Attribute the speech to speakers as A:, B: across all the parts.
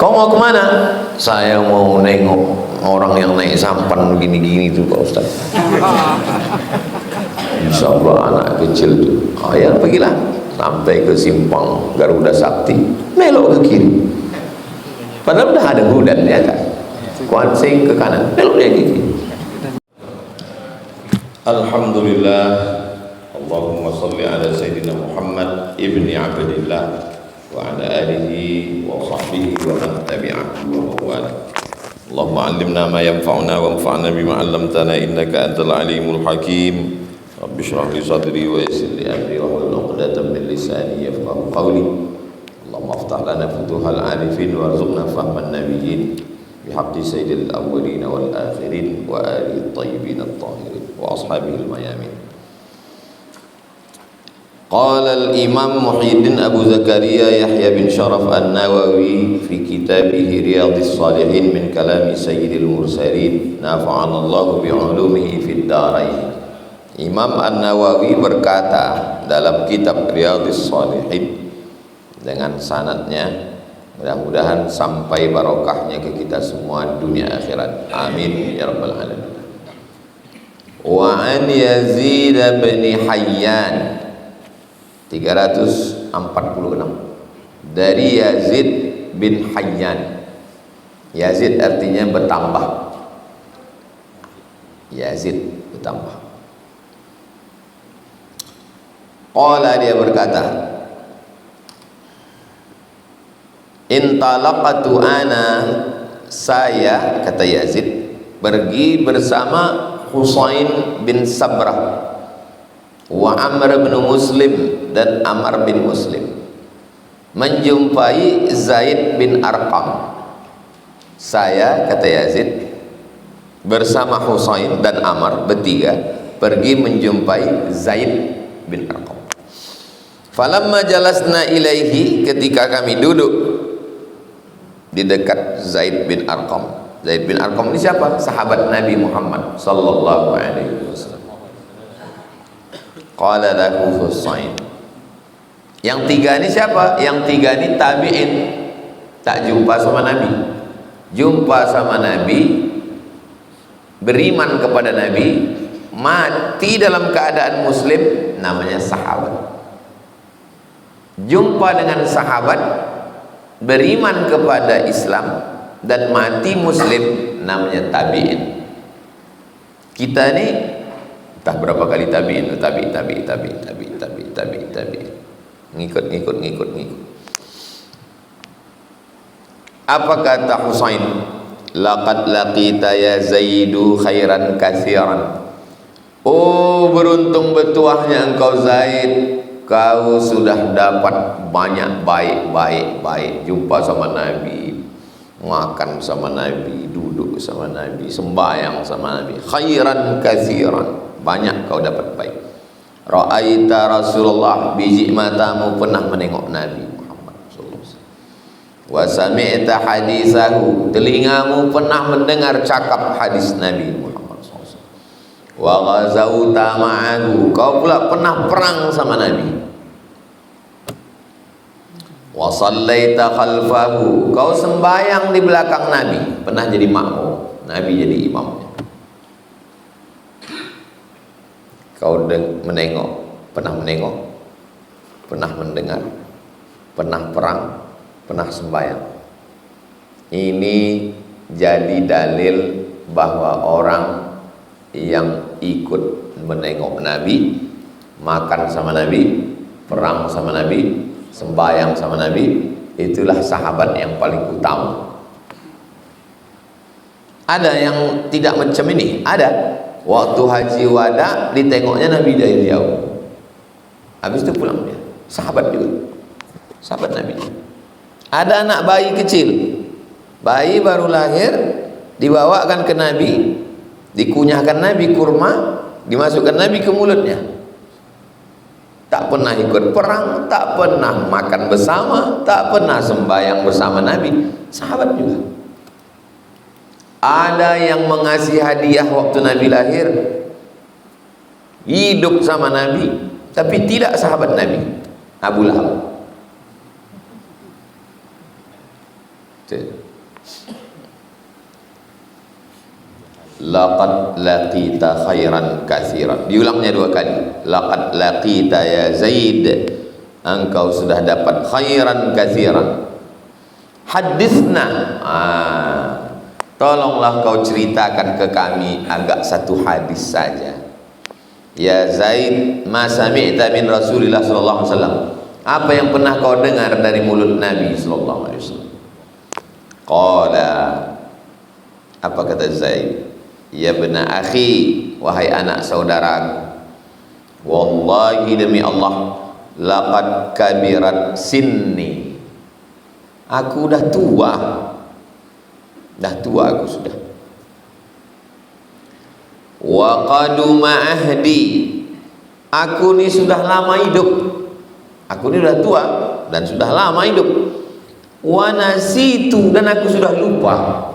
A: Kau mau kemana? Saya mau nengok orang yang naik sampan gini-gini tuh Pak Ustaz. Insya Allah anak kecil tuh. Oh ya, pergilah sampai ke simpang Garuda Sakti, belok ke kiri. Padahal udah ada hudan di atas. Kuansing ke kanan, belok dia ke kiri. Alhamdulillah. Allahumma salli ala Sayyidina Muhammad ibni Abdillah wa ala alihi wa sahbihi wa man tabi'ahu wa mawala. Allahumma allimna ma yanfa'una wa anfa'na bima 'allamtana innaka antal alimul hakim. Rabbi shrah li sadri wa yassir li amri wa hlul 'uqdatam min lisani yafqahu qawli. Allahumma aftah lana futuhal 'arifin warzuqna fahman nabiyyin bihaqqi sayyidil awwalin wal akhirin wa alihi thayyibin at-tahirin wa ashabihi al-mayamin. Qala al-Imam Muhyiddin Abu Zakaria Yahya bin Sharaf An-Nawawi fi kitabih Riyadhis Shalihin min kalami Sayyidil Mursalin nafa'ana Allah bi'ulumihi fid dharain. Imam An-Nawawi berkata dalam kitab Riyadhis Shalihin dengan sanadnya, mudah-mudahan sampai barokahnya ke kita semua dunia akhirat. Amin ya rabbal alamin. Wa an Yazid bin Hayyan 346 dari Yazid bin Hayyan. Yazid artinya bertambah. Yazid bertambah. Qala, dia berkata, intalaqatu ana, saya, kata Yazid, pergi bersama Husain bin Sabrah wa Amr bin Muslim dan Amr bin Muslim menjumpai Zaid bin Arqam. Saya, kata Yazid, bersama Husain dan Amr bertiga pergi menjumpai Zaid bin Arqam. Falamma jalasna ilaihi, ketika kami duduk di dekat Zaid bin Arqam. Zaid bin Arqam ini siapa? Sahabat Nabi Muhammad sallallahu alaihi wasallam. Qala lahu Husain. Yang tiga ini siapa? Yang tiga ini tabi'in, tak jumpa sama Nabi. Jumpa sama Nabi, beriman kepada Nabi, mati dalam keadaan muslim, namanya sahabat. Jumpa dengan sahabat, beriman kepada Islam dan mati muslim, namanya tabi'in. Kita ini entah berapa kali tabi'in, tabi. Ngikut. Apa kata Husain? Laqad laqita ya Zaidu khairan katsiran. Oh, beruntung bertuahnya engkau Zaid, kau sudah dapat banyak baik. Jumpa sama Nabi, makan sama Nabi, duduk sama Nabi, sembahyang sama Nabi. Khairan katsiran, banyak kau dapat baik. Ra'aita Rasulullah, biji matamu pernah menengok Nabi Muhammad sallallahu alaihi wasallam. Wa sami'ta hadisahu, telingamu pernah mendengar cakap hadis Nabi Muhammad sallallahu alaihi wasallam. Wa ghazauta ma'ahu, kau pula pernah perang sama Nabi. Wa sallaita khalfahu, kau sembahyang di belakang Nabi, pernah jadi makmum, Nabi jadi imamnya. Kau menengok, pernah mendengar, pernah perang, pernah sembahyang. Ini jadi dalil bahwa orang yang ikut menengok Nabi, makan sama Nabi, perang sama Nabi, sembahyang sama Nabi, itulah sahabat yang paling utama. Ada yang tidak macam ini, ada. Waktu haji wada ditengoknya Nabi dari jauh, habis itu pulang dia. Sahabat juga, sahabat Nabi. Ada anak bayi kecil, bayi baru lahir, dibawakan ke Nabi, dikunyahkan Nabi kurma, dimasukkan Nabi ke mulutnya. Tak pernah ikut perang, tak pernah makan bersama, tak pernah sembahyang bersama Nabi. Sahabat juga. Ada yang mengasih hadiah waktu Nabi lahir, hidup sama Nabi, tapi tidak sahabat Nabi. Abu Lahab. Laqad laqita khairan katsiran. Diulangnya 2 kali. Laqad laqita ya Zaid, engkau sudah dapat khairan katsiran. Hadisna, tolonglah kau ceritakan ke kami agak 1 hadis saja. Ya Zaid, ma sami'ta min Rasulillah sallallahu alaihi wasallam. Apa yang pernah kau dengar dari mulut Nabi sallallahu alaihi wasallam? Qala, apa kata Zaid? Ya bena akhi, wahai anak saudaraku, wallahi demi Allah, laqad kabirat sinni, aku dah tua aku sudah. Wa qaduma ahdi, aku ni sudah lama hidup, aku ni sudah tua dan sudah lama hidup. Wa nasitu, dan aku sudah lupa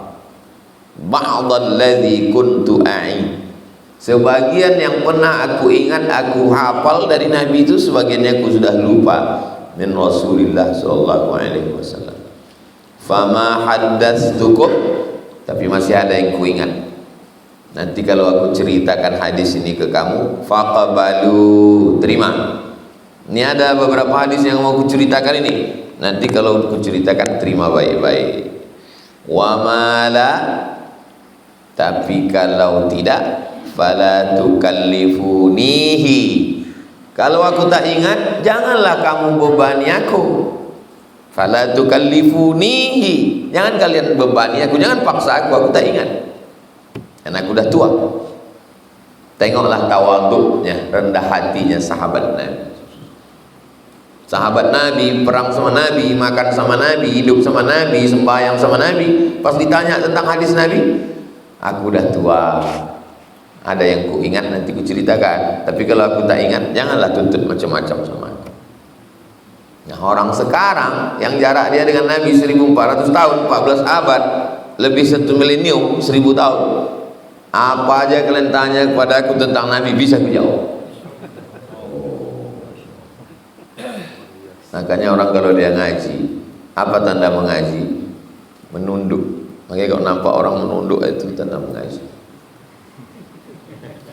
A: ba'dalladzi kuntu a'i, sebagian yang pernah aku ingat, aku hafal dari Nabi itu, sebagiannya aku sudah lupa. Min Rasulillah sallallahu alaihi wasallam. Fama haddatstukum, tapi masih ada yang kuingat. Nanti kalau aku ceritakan hadis ini ke kamu, faqabalu, terima. Ini ada beberapa hadis yang mau aku ceritakan ini. Nanti kalau aku ceritakan, terima baik-baik. Wa mala, tapi kalau tidak, fala tukallifunihi, kalau aku tak ingat, janganlah kamu bebani aku. Fala tukallifunihi, jangan kalian bebani aku, jangan paksa aku tak ingat, karena aku dah tua. Tengoklah tawaduknya, rendah hatinya sahabat Nabi. Sahabat Nabi, perang sama Nabi, makan sama Nabi, hidup sama Nabi, sembahyang sama Nabi. Pas ditanya tentang hadis Nabi, aku dah tua, ada yang ku ingat nanti ku ceritakan, tapi kalau aku tak ingat, janganlah tuntut macam-macam sama aku. Nah, orang sekarang yang jarak dia dengan Nabi 1400 tahun, 14 abad, lebih 1 milenium, 1000 tahun, apa aja kalian tanya kepada aku tentang Nabi, bisa ku jawab. Makanya orang kalau dia ngaji, apa tanda mengaji? Menunduk. Makanya kalau nampak orang menunduk, itu tanda mengaji.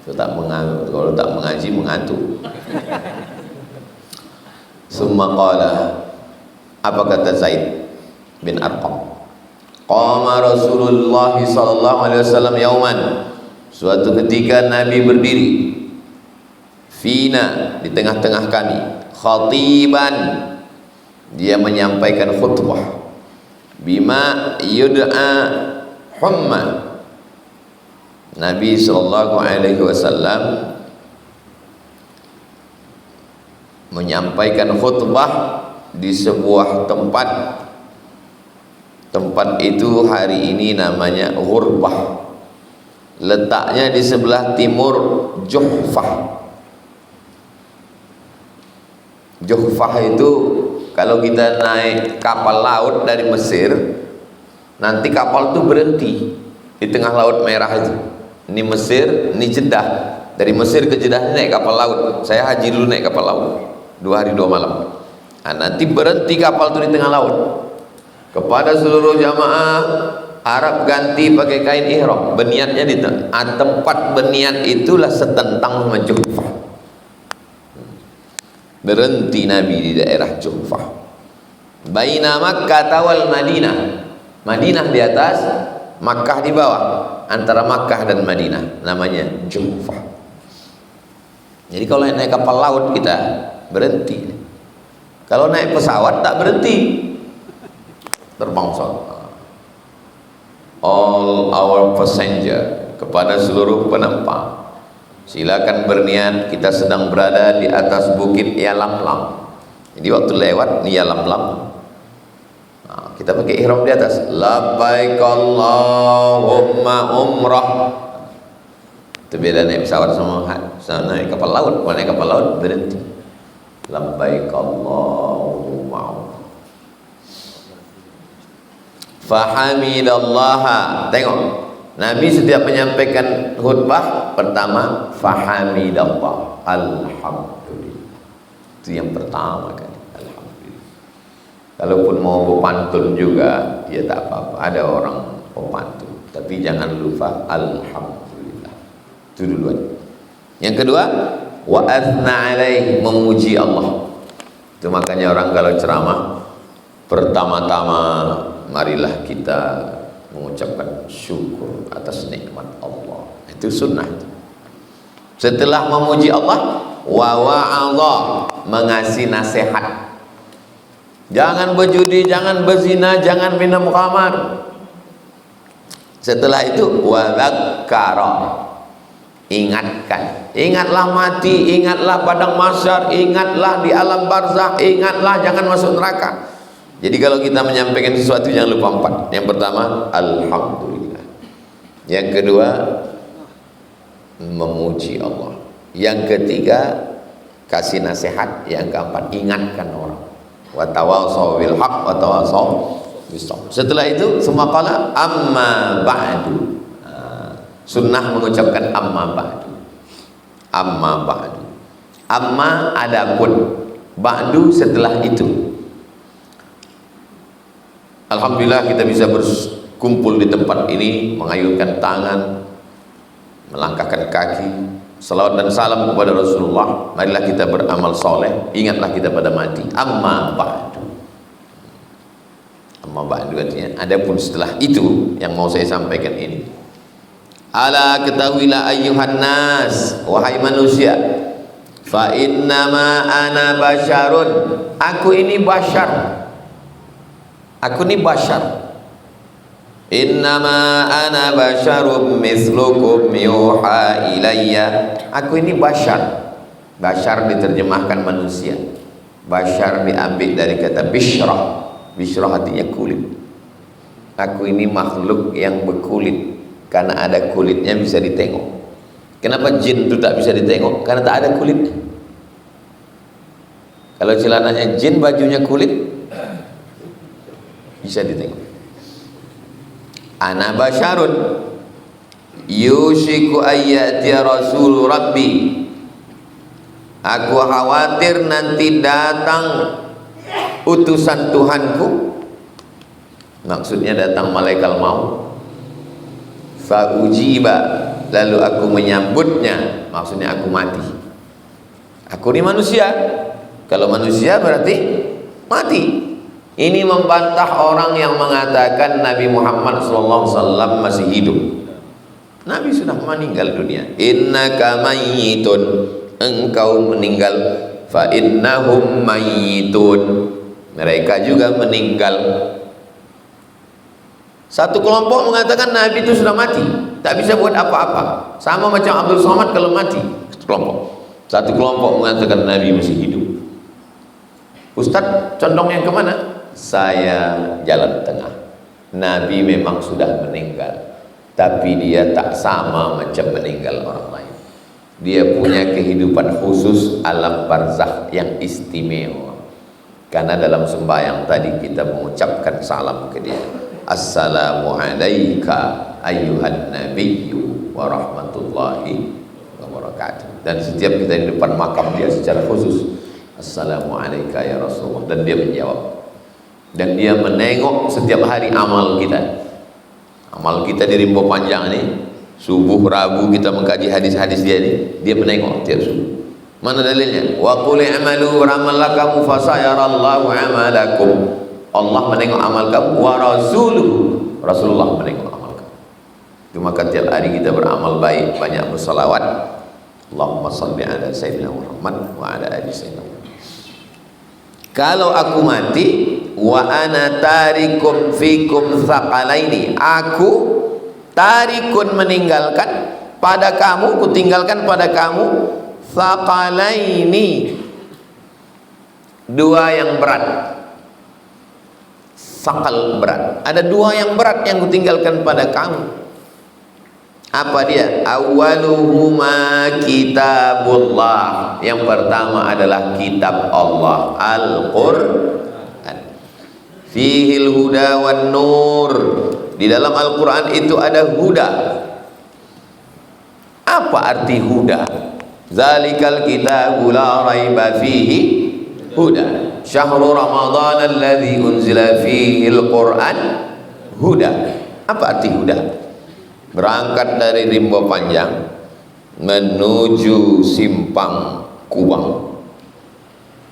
A: Kalau tak mengaji, mengantuk. Summa qala, apa kata Zaid bin Arqam? Qama Rasulullah sallallahu alaihi wasallam yauman, suatu ketika Nabi berdiri, fina, di tengah-tengah kami, khatiban, dia menyampaikan khutbah, bima yud'a humma. Nabi sallallahu alaihi wasallam menyampaikan khutbah di sebuah tempat. Tempat itu hari ini namanya Ghurbah. Letaknya di sebelah timur Juhfah. Juhfah itu kalau kita naik kapal laut dari Mesir, nanti kapal itu berhenti di tengah Laut Merah itu. Ini Mesir, ini Jeddah. Dari Mesir ke Jeddah naik kapal laut. Saya haji dulu naik kapal laut 2 hari 2 malam. Nah, nanti berhenti kapal itu di tengah laut. Kepada seluruh jamaah Arab ganti pakai kain ihram. Berniatnya di tempat berniat itulah setentang sama Juhfah. Berhenti Nabi di daerah Juhfah. Baina Makkah wal Madinah. Madinah di atas, Makkah di bawah. Antara Makkah dan Madinah namanya Juhfah. Jadi kalau naik kapal laut kita berhenti. Kalau naik pesawat tak berhenti, terbang saja. All our passenger, kepada seluruh penumpang, silakan berniat, kita sedang berada di atas bukit Yalamlam. Jadi waktu lewat ni Yalamlam, nah, kita pakai ihram di atas, labbaik Allahumma umrah. Itu beda naik pesawat sama naik kapal laut. Kalau naik kapal laut berhenti, labbaik Allahumma umrah. Fahamidallaha. Tengok, Nabi setiap menyampaikan khutbah pertama fahamidallah, alhamdulillah. Itu yang pertama kan, alhamdulillah. Kalaupun mau pantun juga, ya tak apa-apa. Ada orang pemantun, tapi jangan lupa alhamdulillah. Itu duluan. Yang kedua, wa athna alaih, memuji Allah. Itu makanya orang kalau ceramah, pertama-tama marilah kita mengucapkan syukur atas nikmat Allah. Itu sunnah. Setelah memuji Allah, wa wa'adha, mengasih nasihat. Jangan berjudi, jangan berzina, jangan minum khamar. Setelah itu wa dzakkara, ingatkan. Ingatlah mati, ingatlah padang mahsyar, ingatlah di alam barzakh, ingatlah jangan masuk neraka. Jadi kalau kita menyampaikan sesuatu jangan lupa 4. Yang pertama, alhamdulillah. Yang kedua, memuji Allah. Yang ketiga, kasih nasihat. Yang keempat, ingatkan orang. Wa tawassaw bil haqq wa tawassaw bis sabr. Setelah itu semua qala amma ba'du. Sunnah mengucapkan amma ba'du. Amma ba'du. Amma adapun, ba'du setelah itu. Alhamdulillah kita bisa berkumpul di tempat ini, mengayunkan tangan, melangkahkan kaki, salawat dan salam kepada Rasulullah. Marilah kita beramal soleh, ingatlah kita pada mati. Amma ba'du. Amma ba'du artinya adapun setelah itu yang mau saya sampaikan ini. Ala ketahuilah ayyuhan nas, wahai manusia, fa innama ana basyarun, aku ini basyar. Aku ini basyar. Innama ana basyarum mislukum yuha ilayya. Aku ini basyar. Basyar diterjemahkan manusia. Basyar diambil dari kata bishrah. Bishrah artinya kulit. Aku ini makhluk yang berkulit, karena ada kulitnya bisa ditengok. Kenapa jin itu tak bisa ditengok? Karena tak ada kulit. Kalau celananya jin, bajunya kulit, bisa ditengok. Ana basyarun yushiku ayyati rasul rabbi. Aku khawatir nanti datang utusan Tuhanku, maksudnya datang malaikat maut. Fa ujiba, lalu aku menyambutnya, maksudnya aku mati. Aku ini manusia. Kalau manusia berarti mati. Ini membantah orang yang mengatakan Nabi Muhammad SAW masih hidup. Nabi sudah meninggal dunia. Innaka mayyitun, engkau meninggal. Fa innahum mayyitun, mereka juga meninggal. Satu kelompok mengatakan Nabi itu sudah mati, tak bisa buat apa-apa. Sama macam Abdul Somad kalau mati. Satu kelompok mengatakan Nabi masih hidup. Ustadz condong yang kemana? Saya jalan tengah. Nabi memang sudah meninggal, tapi dia tak sama macam meninggal orang lain. Dia punya kehidupan khusus alam barzakh yang istimewa. Karena dalam sembahyang tadi kita mengucapkan salam ke dia. Assalamu alayka ayyuhan nabiyyu wa rahmatullahi wa barakatuh. Dan setiap kita di depan makam dia secara khusus, Assalamu alayka ya Rasulullah. Dan dia menjawab. Dan dia menengok setiap hari amal kita. Amal kita di Rimbo Panjang ini, subuh Rabu kita mengkaji hadis-hadis dia ini, dia menengok tiap subuh. Mana dalilnya? Wa qul i'malu ramalakamu fasayarallahu amalakum. Allah menengok amal kamu, wa rasuluhu, Rasulullah menengok amal kamu. Itu maka tiap hari kita beramal baik, banyak bersalawat. Allahumma salli ala sayyidina Muhammad wa ala ali sayyidina Muhammad. Kalau aku mati, wa ana tarikum fikum thaqalaini, aku tarikun meninggalkan pada kamu, ku tinggalkan pada kamu thaqalaini, dua yang berat. Thaqal berat, ada dua yang berat yang ku tinggalkan pada kamu. Apa dia? Awwaluhuma kitabullah, yang pertama adalah kitab Allah, Al-Qur'an. Fihil huda wan nur, di dalam Al-Quran itu ada huda. Apa arti huda? Zalikal kitabu la raiba fihi huda. Syahrul Ramadan alladzi unzila fihi al-Qur'an huda. Apa arti huda? Berangkat dari Rimbo Panjang menuju Simpang Kubang,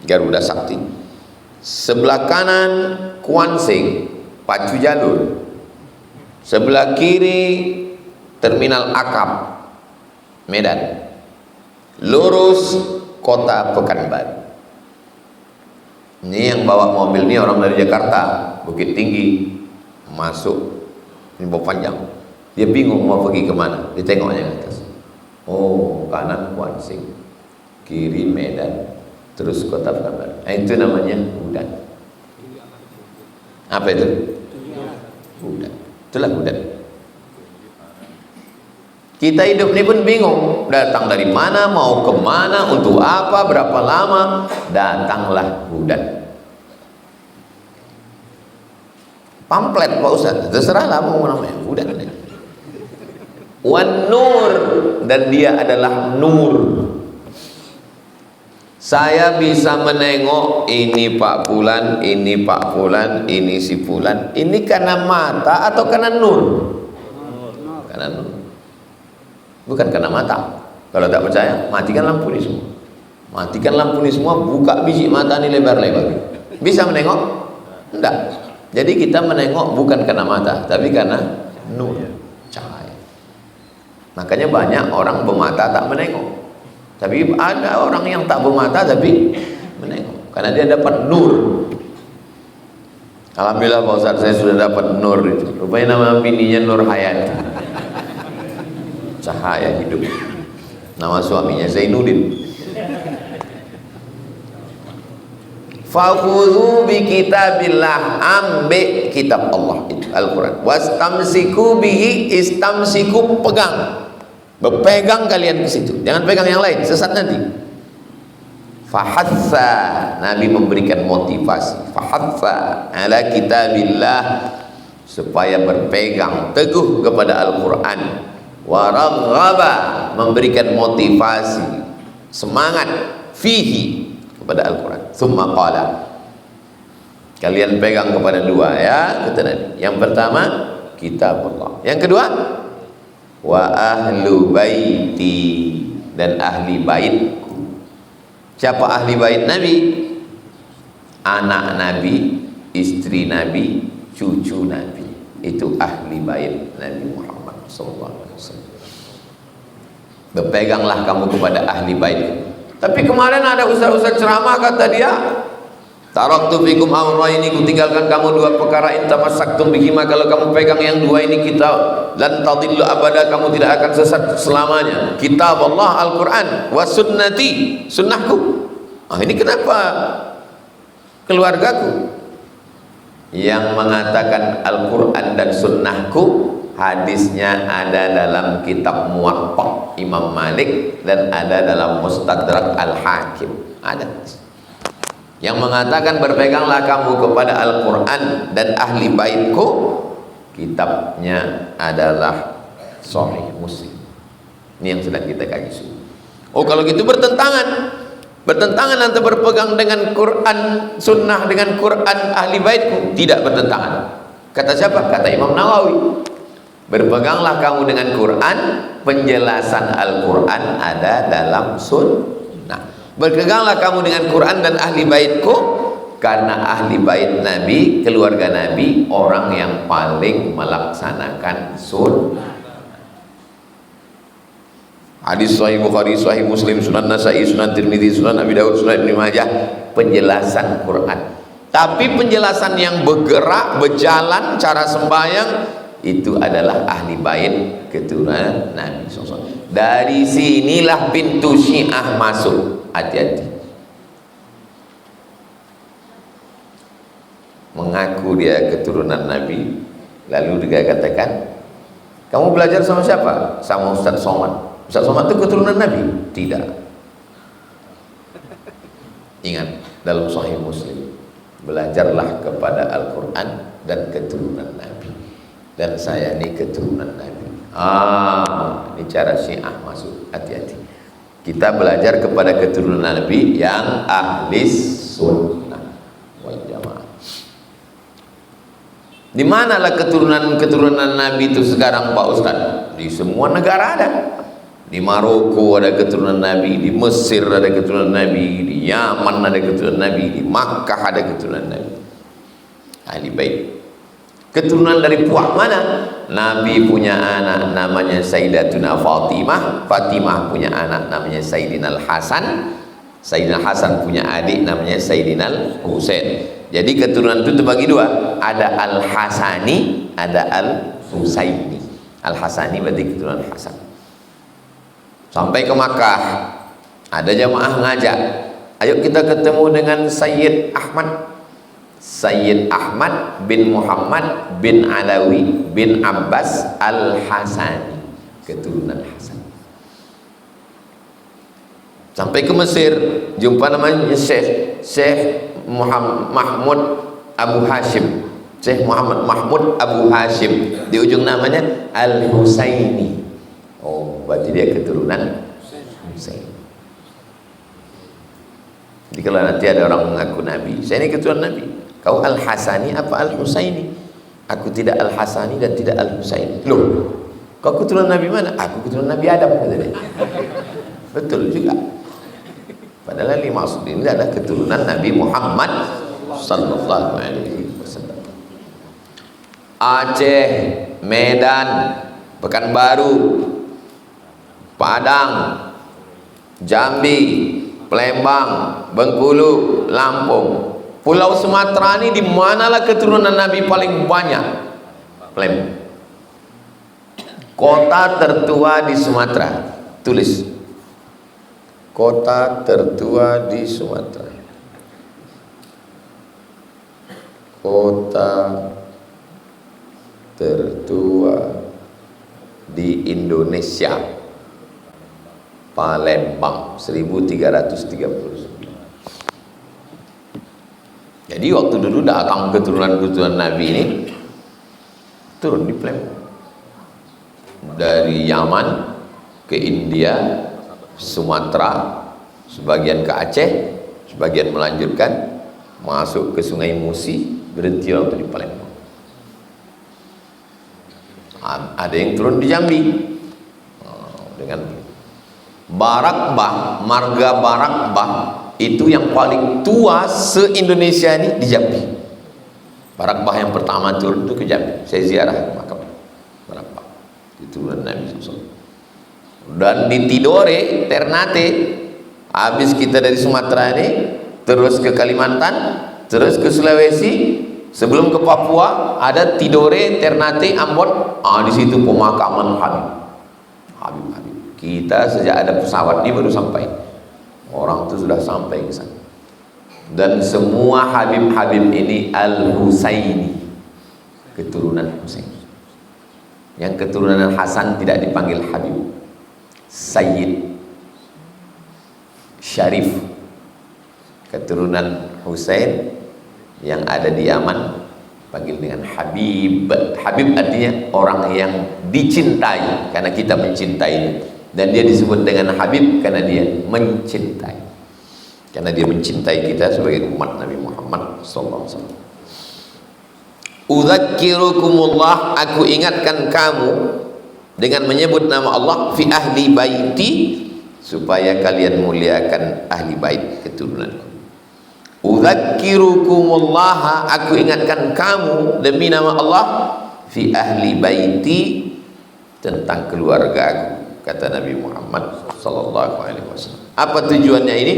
A: Garuda Sakti. Sebelah kanan Kuansing, pacu jalur. Sebelah kiri Terminal Akap, Medan. Lurus Kota Pekanbaru. Ini yang bawa mobil ini orang dari Jakarta, Bukit Tinggi, masuk Rimbo Panjang. Dia bingung mau pergi kemana. Dia tengoknya ke atas. Oh, kanan Kuansing, kiri Medan, terus Kota Pekanbaru. Nah, itu namanya hudan. Apa itu? Hudan. Itulah hudan. Kita hidup ini pun bingung, datang dari mana, mau kemana, untuk apa, berapa lama. Datanglah hudan. Pamflet Pak Ustaz, terserahlah mau namanya hudan. Wan nur, dan dia adalah nur. Saya bisa menengok ini Pak Fulan, ini Pak Fulan, ini si Fulan. Ini karena mata atau karena nur? Karena nur. Bukan karena mata. Kalau tak percaya, matikan lampu ini semua. Matikan lampu ini semua, buka biji mata ini lebar-lebar. Bisa menengok? Enggak. Jadi kita menengok bukan karena mata, tapi karena nur, cahaya. Makanya banyak orang bermata tak menengok. Tapi ada orang yang tak bermata tapi menengok, karena dia dapat nur. Alhamdulillah Pak Ustaz, saya sudah dapat nur itu. Rupanya nama bininya Nur Hayat, cahaya hidup. Nama suaminya Zainuddin. Fakhudhu bi kitabillah, ambil kitab Allah itu Al-Quran. Wastamsiku bihi, istamsiku, pegang. Berpegang kalian ke situ, jangan pegang yang lain, sesat nanti. Fahatha, Nabi memberikan motivasi. Fahatha ala kitabillah, supaya berpegang teguh kepada Al-Quran. Waraghaba, memberikan motivasi, semangat, fihi, kepada Al-Quran. Tsumma qala, kalian pegang kepada dua ya, kata Nabi. Yang pertama kitab Allah, yang kedua wa ahlu baiti, dan ahli baitku. Siapa ahli bait Nabi? Anak Nabi, istri Nabi, cucu Nabi. Itu ahli bait Nabi Muhammad SAW. Berpeganglah kamu kepada ahli bait. Tapi kemarin ada ustaz-ustaz ceramah, kata dia, taraktu fikum amrayn, ku tinggalkan kamu dua perkara, in tamassaktum bihima, kalau kamu pegang yang dua ini, kita lan tadillu abada, kamu tidak akan sesat selamanya. Kitab Allah Al-Quran, wa sunnati, sunnahku. Ini kenapa keluargaku yang mengatakan Al-Quran dan sunnahku? Hadisnya ada dalam kitab Muwatta Imam Malik dan ada dalam Mustadrak Al-Hakim. Ada yang mengatakan berpeganglah kamu kepada Al-Quran dan ahli baitku. Kitabnya adalah Sahih Muslim. Ini yang sedang kita kaji. Oh, kalau gitu bertentangan antara berpegang dengan Quran sunnah dengan Quran ahli baitku. Tidak bertentangan. Kata siapa? Kata Imam Nawawi. Berpeganglah kamu dengan Quran, penjelasan Al-Quran ada dalam sunnah. Berpeganglah kamu dengan Quran dan ahli baitku, karena ahli bait Nabi, keluarga Nabi, orang yang paling melaksanakan sunnah. Hadis Sahih Bukhari, Sahih Muslim, Sunan Nasai, Sunan Tirmidzi, Sunan Abi Dawud, Sunan Ibnu Majah, penjelasan Quran. Tapi penjelasan yang bergerak, berjalan, cara sembahyang, itu adalah ahli bait keturunan Nabi SAW. Dari sinilah pintu Syiah masuk. Hati-hati. Mengaku dia keturunan Nabi, lalu dia katakan, kamu belajar sama siapa? Sama Ustaz Somad. Ustaz Somad itu keturunan Nabi? Tidak. Ingat, dalam Sahih Muslim, belajarlah kepada Al-Quran dan keturunan Nabi. Dan saya ini keturunan Nabi. Ini cara Syiah masuk. Hati-hati. Kita belajar kepada keturunan Nabi yang ahli sunnah. Di manalah keturunan Nabi itu sekarang Pak Ustaz? Di semua negara ada. Di Maroko ada keturunan Nabi, di Mesir ada keturunan Nabi, di Yaman ada keturunan Nabi, di Makkah ada keturunan Nabi. Ahli bait. Keturunan dari puak mana? Nabi punya anak namanya Sayyidatuna Fatimah, Fatimah punya anak namanya Sayyidina Al-Hasan, Sayyidina Hasan punya adik namanya Sayyidina Al-Husain. Jadi keturunan itu terbagi dua, ada Al-Hasani, ada Al-Husaini. Al-Hasani berarti keturunan Hasan. Sampai ke Makkah, ada jamaah ngajak, ayo kita ketemu dengan Sayyid Ahmad. Sayyid Ahmad bin Muhammad bin Alawi bin Abbas Al-Hasani, keturunan Hasan. Sampai ke Mesir, jumpa namanya Syekh Mahmud Abu Hashim, Syekh Muhammad Mahmud Abu Hashim, di ujung namanya Al-Husaini. Oh, berarti dia keturunan Husain. Jadi kalau nanti ada orang mengaku Nabi, saya ini keturunan Nabi, kau Al-Hasani apa Al-Husaini? Aku tidak Al-Hasani dan tidak Al-Husaini. Loh, kau keturunan Nabi mana? Aku keturunan Nabi Adam, kata dia. Betul juga. Padahal yang dimaksud ini adalah keturunan Nabi Muhammad sallallahu alaihi wasallam. Aceh, Medan, Pekanbaru, Padang, Jambi, Palembang, Bengkulu, Lampung, Pulau Sumatera ini di manalah keturunan Nabi paling banyak? Palembang. Kota tertua di Sumatera. Tulis. Kota tertua di Sumatera. Kota tertua di Indonesia, Palembang, 1339. Jadi waktu dulu datang keturunan Nabi ini turun di Palembang, dari Yaman ke India, Sumatera, sebagian ke Aceh, sebagian melanjutkan masuk ke Sungai Musi, berhenti waktu di Palembang. Ada yang turun di Jambi dengan Barakbah, marga Barakbah itu yang paling tua se-Indonesia ini di Jambi. Barakbah yang pertama turun itu ke Jambi. Saya ziarah makam Barakbah, keturunan Nabi SAW. Dan di Tidore, Ternate, habis kita dari Sumatera ini terus ke Kalimantan, terus ke Sulawesi, sebelum ke Papua ada Tidore, Ternate, Ambon. Di situ pemakaman Habib. Kita sejak ada pesawat ini baru sampai. Orang itu sudah sampai ke sana. Dan semua Habib ini Al-Husaini, keturunan Husain. Yang keturunan Hasan tidak dipanggil Habib, Sayyid Syarif. Keturunan Husain yang ada di Yaman panggil dengan Habib. Habib artinya orang yang dicintai, karena kita mencintai. Dan dia disebut dengan Habib karena dia mencintai, karena dia mencintai kita sebagai umat Nabi Muhammad SAW. Udzakirukumullah, aku ingatkan kamu dengan menyebut nama Allah fi ahli baiti, supaya kalian muliakan ahli bait keturunanku. Udzakirukumullah, aku ingatkan kamu demi nama Allah fi ahli baiti, tentang keluarga aku, kata Nabi Muhammad sallallahu alaihi wasallam. Apa tujuannya ini?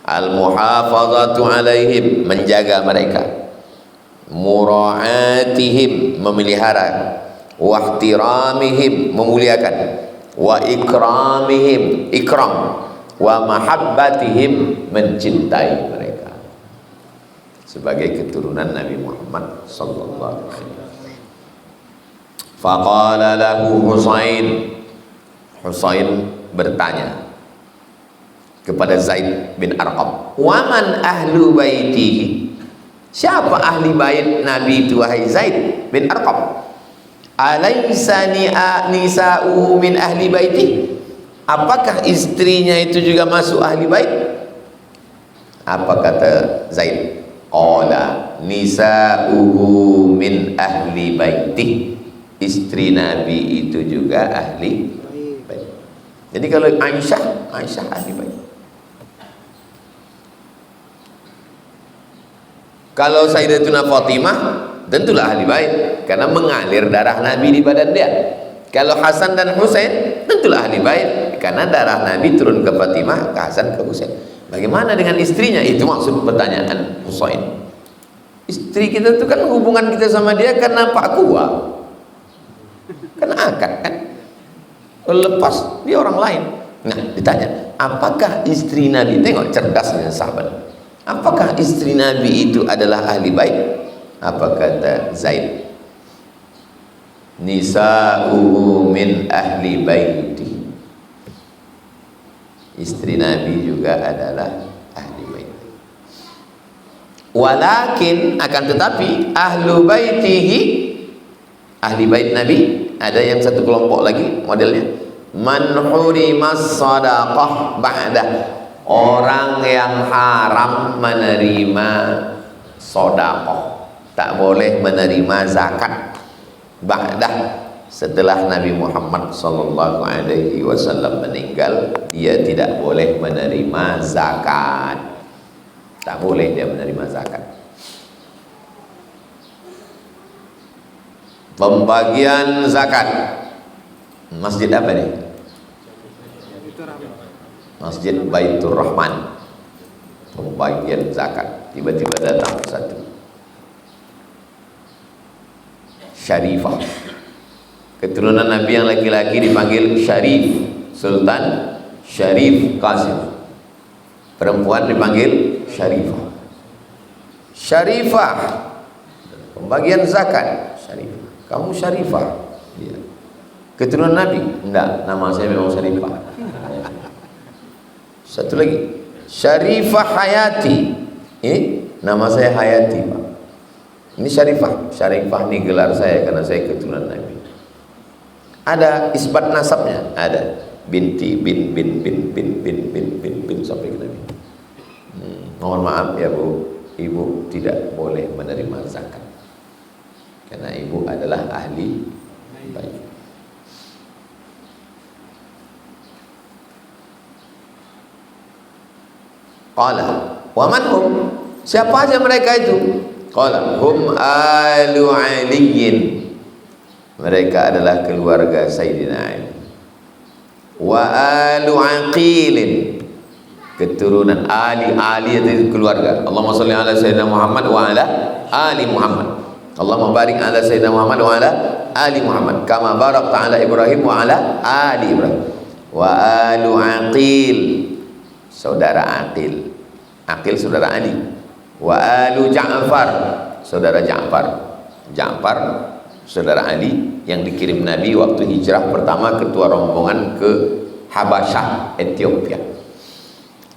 A: Al-muhafazatu alaihim, menjaga mereka, mura'atihim, memelihara, wa ihtiramihim, memuliakan, wa ikramihim, ikram, wa mahabbatihim, mencintai mereka sebagai keturunan Nabi Muhammad sallallahu alaihi wasallam. Faqala lahu Husain, Husain bertanya kepada Zaid bin Arqam, "Waman ahlu baitihi?" Siapa ahli bait Nabi itu, wahai Zaid bin Arqam? "Alaysa nisa'uhu min ahli baiti?" Apakah istrinya itu juga masuk ahli bait? Apa kata Zaid? Qala, nisa'uhu min ahli baiti. Istri Nabi itu juga ahli bait. Jadi kalau Aisyah ahli bait. Kalau Sayyidatuna Fatimah tentulah ahli bait karena mengalir darah Nabi di badan dia. Kalau Hasan dan Husain tentulah ahli bait karena darah Nabi turun ke Fatimah, ke Hasan, ke Husain. Bagaimana dengan istrinya? Itu maksud pertanyaan Husain. Istri kita itu kan hubungan kita sama dia karena Pak Kuwa, karena akad kan. Lepas dia orang lain. Nah, ditanya, apakah istri Nabi, tengok cerdasnya sahabat, apakah istri Nabi itu adalah ahli bait? Apa kata Zaid? Nisa'uhu min ahli baiti. Istri Nabi juga adalah ahli bait. Walakin, akan tetapi, ahlu baitihi, ahli bait Nabi, ada yang satu kelompok lagi modelnya, man hurimas sadaqah ba'da, orang yang haram menerima sedekah, tak boleh menerima zakat ba'da, setelah Nabi Muhammad sallallahu alaihi wasallam meninggal, dia tidak boleh menerima zakat. Tak boleh dia menerima zakat. Pembagian zakat. Masjid apa nih? Masjid Baitur Rahman. Pembagian zakat. Tiba-tiba datang satu Syarifah, keturunan Nabi yang laki-laki dipanggil Syarif, Sultan Syarif Qasim. Perempuan dipanggil Syarifah. Syarifah, pembagian zakat. Syarifah, kamu Syarifah? Iya. Keturunan Nabi? Enggak, nama saya memang Syarifah. Satu lagi, Syarifah Hayati. Nama saya Hayati, Pak. Ini Syarifah. Syarifah ini gelar saya karena saya keturunan Nabi. Ada isbat nasabnya, ada binti bin sampai ke Nabi. Mohon maaf ya Bu, ibu tidak boleh menerima zakat karena ibu adalah ahli bait. Qala wa man hum, siapa aja mereka itu? Qala hum alu aliyin, mereka adalah keluarga Sayyidina Ali. Wa alu aqilin, keturunan Ali itu keluarga. Allahumma shalli ala Sayyidina Muhammad wa ala ali Muhammad. Allahumma barik ala Sayyidina Muhammad wa ala ali Muhammad kama barakta ala Ibrahim wa ala ali Ibrahim. Wa alu aqil, saudara Aqil. Aqil saudara Ali. Wa alu Ja'far, saudara Ja'far. Ja'far saudara Ali yang dikirim Nabi waktu hijrah pertama, ketua rombongan ke Habasyah, Ethiopia.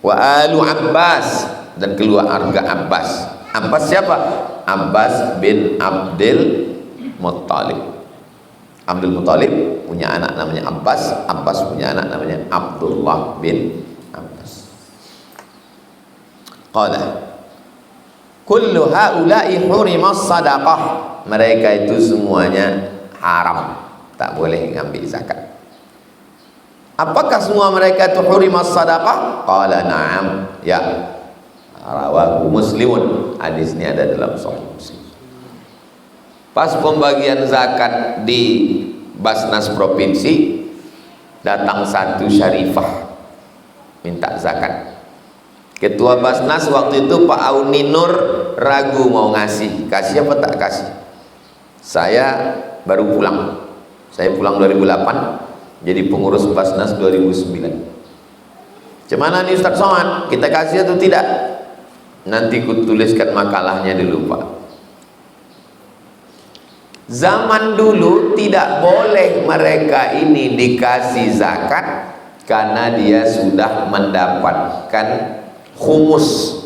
A: Wa alu Abbas, dan keluarga Abbas. Abbas siapa? Abbas bin Abdul Muttalib. Abdul Muttalib punya anak namanya Abbas. Abbas punya anak namanya Abdullah bin Abbas. Qala kullu haula'i hurimas sadaqah, mereka itu semuanya haram, tak boleh ngambil zakat. Apakah semua mereka itu hurimas sadaqah? Qala na'am, ya. Rawahu Muslimun, hadis ini ada dalam Sahih Muslim. Pas pembagian zakat di Basnas provinsi, datang satu Syarifah minta zakat. Ketua Basnas waktu itu Pak Auni Nur ragu mau ngasih, kasih apa tak kasih. Saya baru pulang, saya pulang 2008, jadi pengurus Basnas 2009. Cemana nih Ustaz Somad, kita kasih atau tidak? Nanti ku tuliskan makalahnya dulu Pak. Zaman dulu tidak boleh mereka ini dikasih zakat karena dia sudah mendapatkan khumus.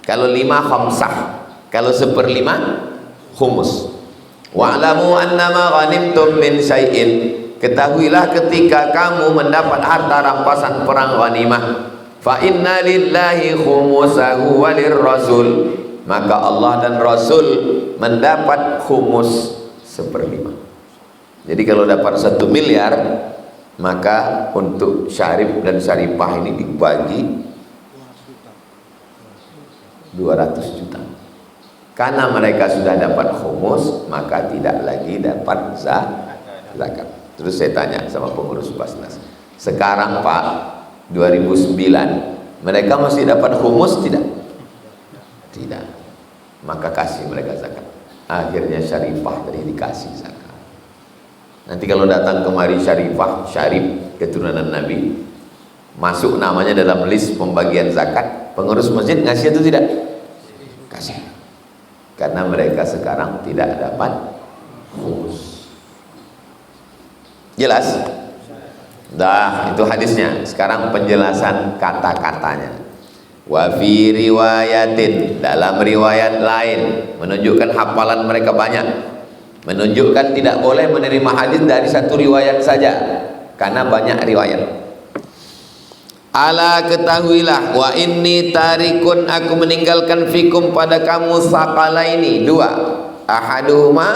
A: Kalau 5 khamsah, kalau 1/5 khumus. Wa'lamu annama ghanimtum min syai'in, ketahuilah ketika kamu mendapat harta rampasan perang ghanimah, fa inna lillahi khumusahu walirrasul, maka Allah dan Rasul mendapat khumus 1/5. Jadi kalau dapat 1 miliar, maka untuk syarif dan syarifah ini dibagi 200 juta. Karena mereka sudah dapat khumus, maka tidak lagi dapat zakat. Terus saya tanya sama pengurus Basnas, sekarang Pak, 2009 mereka masih dapat khumus tidak? Tidak. Maka kasih mereka zakat. Akhirnya syarifah tadi dikasih zakat. Nanti kalau datang kemari syarifah, syarif keturunan Nabi, masuk namanya dalam list pembagian zakat, pengurus masjid ngasih itu tidak? Kasih. Karena mereka sekarang tidak dapat khumus. Jelas? Dah, itu hadisnya. Sekarang penjelasan kata-katanya. Wa fi riwayatin, dalam riwayat lain menunjukkan hafalan mereka banyak, menunjukkan tidak boleh menerima hadis dari satu riwayat saja karena banyak riwayat. Ala ketahuilah, wa inni tarikun, aku meninggalkan fikum pada kamu sakalaini, 2. Ahaduhuma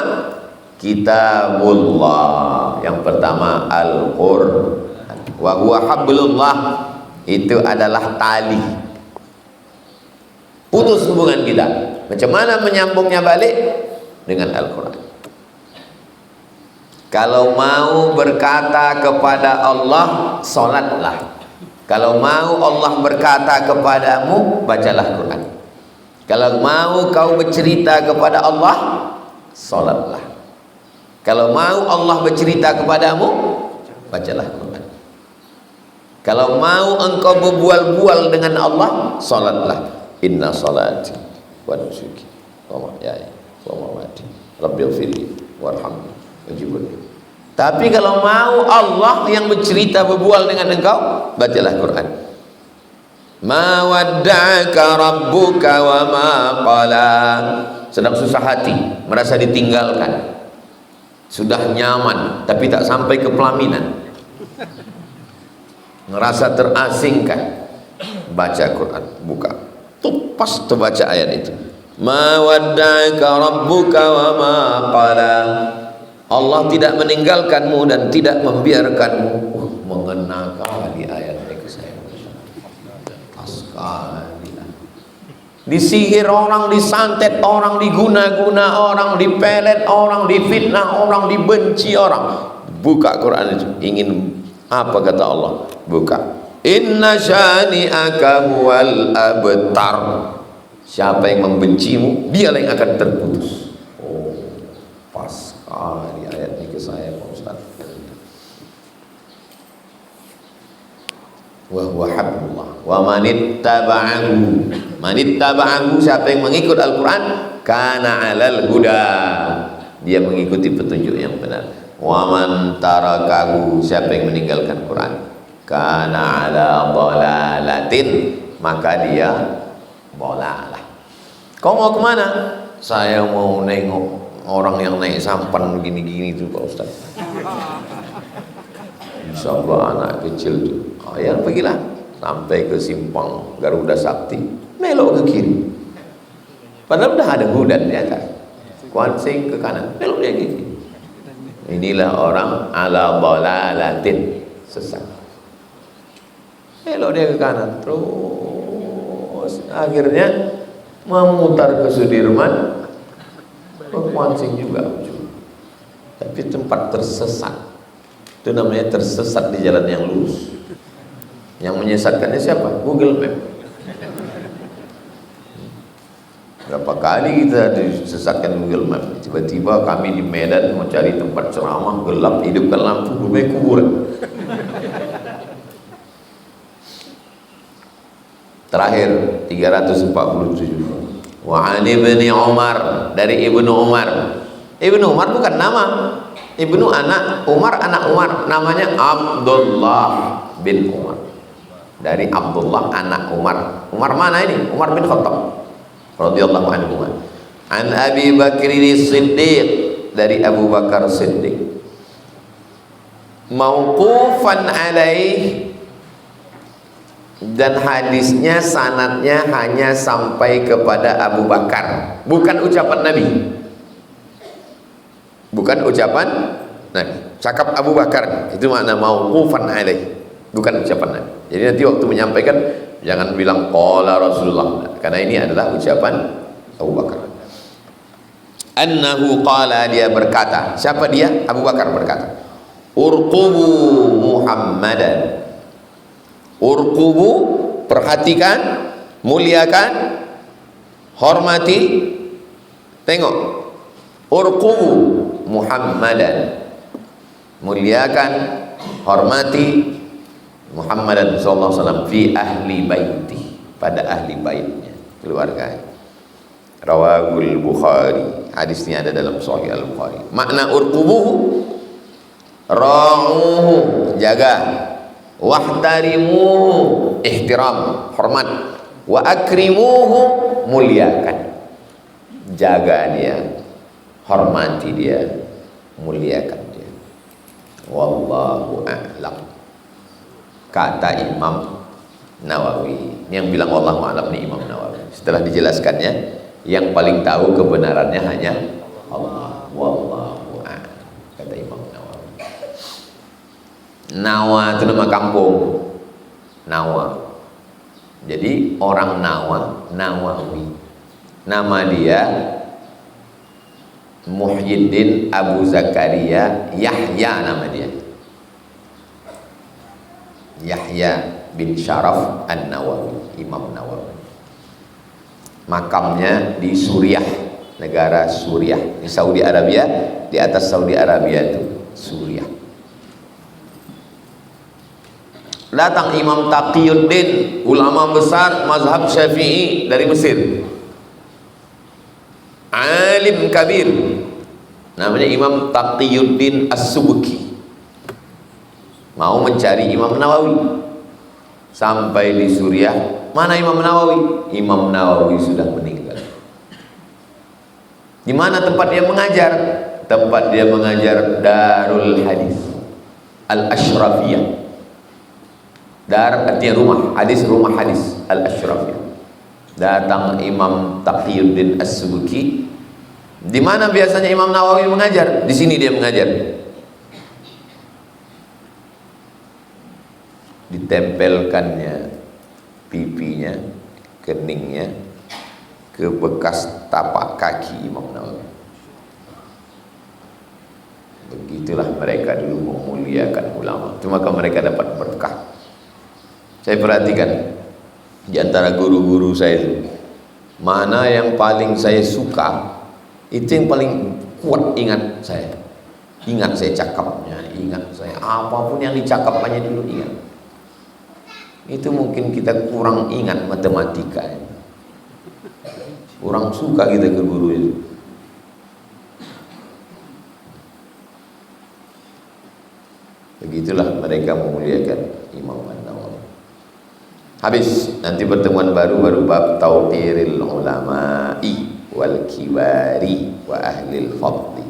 A: kitabullah, yang pertama Al-Qur'an, wa huwa hablullah, itu adalah tali. Putus hubungan kita. Macam mana menyambungnya balik? Dengan Al-Quran. Kalau mau berkata kepada Allah, solatlah. Kalau mau Allah berkata kepadamu, bacalah Quran. Kalau mau kau bercerita kepada Allah, solatlah. Kalau mau Allah bercerita kepadamu, bacalah Quran. Kalau mau engkau berbual-bual dengan Allah, solatlah. Inna salati wa nusuki wa mahyaya wa mamati rabbighfirli warhamni wajibni. Tapi kalau mau Allah yang bercerita berbual dengan engkau, bacalah Quran. Ma wadda'aka rabbuka wa ma qala. Sedang susah hati, merasa ditinggalkan, sudah nyaman tapi tak sampai ke pelaminan, ngerasa terasingkan, baca Quran, buka tuh pas terbaca ayat itu, ma wadda'aka rabbuka wa ma qala. Allah tidak meninggalkanmu dan tidak membiarkanmu. Mengena kali ayat itu saya. Pas kali. Disihir orang, disantet orang, diguna-guna orang, dipelet orang, difitnah orang, dibenci orang. Buka Quran itu, ingin apa kata Allah? Buka. Inna syani'aka huwal abtar. Siapa yang membencimu, dialah yang akan terputus. Oh, pas sekali ayat ini ke saya, Pak Ustaz. Wa huwa hablullah wa manittaba'ahu. Manittaba'ahu, siapa yang mengikut Al-Quran, kana 'alal huda, dia mengikuti petunjuk yang benar. Wa man tarakahu, siapa yang meninggalkan Quran, kana 'ala dhalalatin, maka dia dhalalah. Kau mau kemana? Saya mau nengok orang yang naik sampan begini-gini itu Pak Ustaz. Insyaallah anak kecil itu. Oh ya, pergilah sampai ke simpang Garuda Sakti, melok ke kiri. Padahal udah ada hudan di atas. Kuansing ke kanan, belok dia ke kiri. Inilah orang ala dhalalatin, sesat. Belok dia ke kanan, terus akhirnya memutar ke Sudirman, ke Kuansing juga. Tapi tempat tersesat. Itu namanya tersesat di jalan yang lurus. Yang menyesatkannya siapa? Google Map. Berapa kali kita disesatkan Google Map. Tiba-tiba kami di Medan mau cari tempat ceramah, gelap, hidupkan lampu, rumahnya kuburan. Terakhir 347. Wa an ibni Umar, dari Ibnu Umar. Ibnu Umar bukan nama. Ibnu anak Umar, anak Umar, namanya Abdullah bin Umar. Dari Abdullah anak Umar. Umar mana ini? Umar bin Khattab radhiyallahu anhu. An Abi Bakr Siddiq, dari Abu Bakar Siddiq. Mauqufan alaih, dan hadisnya sanadnya hanya sampai kepada Abu Bakar, bukan ucapan Nabi, bukan ucapan Nabi, cakap Abu Bakar, itu makna mauqufan alaih, bukan ucapan Nabi. Jadi nanti waktu menyampaikan jangan bilang qala Rasulullah, karena ini adalah ucapan Abu Bakar. Annahu qala, dia berkata, siapa dia? Abu Bakar berkata, urqubu Muhammadan. Urqubu, perhatikan, muliakan, hormati, tengok. Urqubu Muhammadan, muliakan, hormati Muhammadan sallallahu alaihi wasallam fi ahli baiti, pada ahli baitnya, keluarga. Rawahul Bukhari, hadisnya ada dalam Sahih Al-Bukhari. Makna urqubuhu, ra'uhu, jaga, wahtarimuhu, ihtiram, hormat, wa akrimuhu, muliakan, jaga dia, hormati dia, muliakan dia. Wallahu a'lam. Kata Imam Nawawi. Ini yang bilang wallahu a'lam ni Imam Nawawi. Setelah dijelaskannya, yang paling tahu kebenarannya hanya Allah. Wallahu a'lam, kata Imam Nawawi. Nawa itu nama kampung, Nawa. Jadi orang Nawa, Nawawi. Nama dia Muhyiddin Abu Zakaria Yahya, nama dia Yahya bin Syaraf An-Nawawi, Imam Nawawi. Makamnya di Suriah, negara Suriah, di Saudi Arabia. Di atas Saudi Arabia itu Suriah. Datang Imam Taqiyuddin, ulama besar mazhab Syafi'i dari Mesir, alim kabir, namanya Imam Taqiyuddin As-Subki. Mau mencari Imam Nawawi. Sampai di Suriah, mana Imam Nawawi? Imam Nawawi sudah meninggal. Di mana tempat dia mengajar? Tempat dia mengajar Darul Hadis Al-Ashrafiyah. Dar artinya rumah hadis, rumah hadis Al-Ashrafiyah. Datang Imam Taqiyuddin As-Subki. Di mana biasanya Imam Nawawi mengajar? Di sini dia mengajar. Ditempelkannya pipinya, keningnya ke bekas tapak kaki Imam Nawawi. Begitulah mereka dulu memuliakan ulama. Cuma mereka dapat berkah. Saya perhatikan di antara guru-guru saya itu, mana yang paling saya suka, itu yang paling kuat ingat saya. Ingat saya cakapnya, ingat saya apapun yang dicakapkannya dulu ingat. Itu mungkin kita kurang ingat matematika, kurang suka kita ke guru itu. Begitulah mereka memuliakan Imam An-Nawawi. Habis, nanti pertemuan baru bab tauqiril ulama'i wal kibari wa ahlil fadli.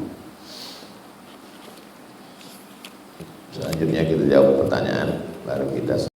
A: Selanjutnya kita jawab pertanyaan, baru kita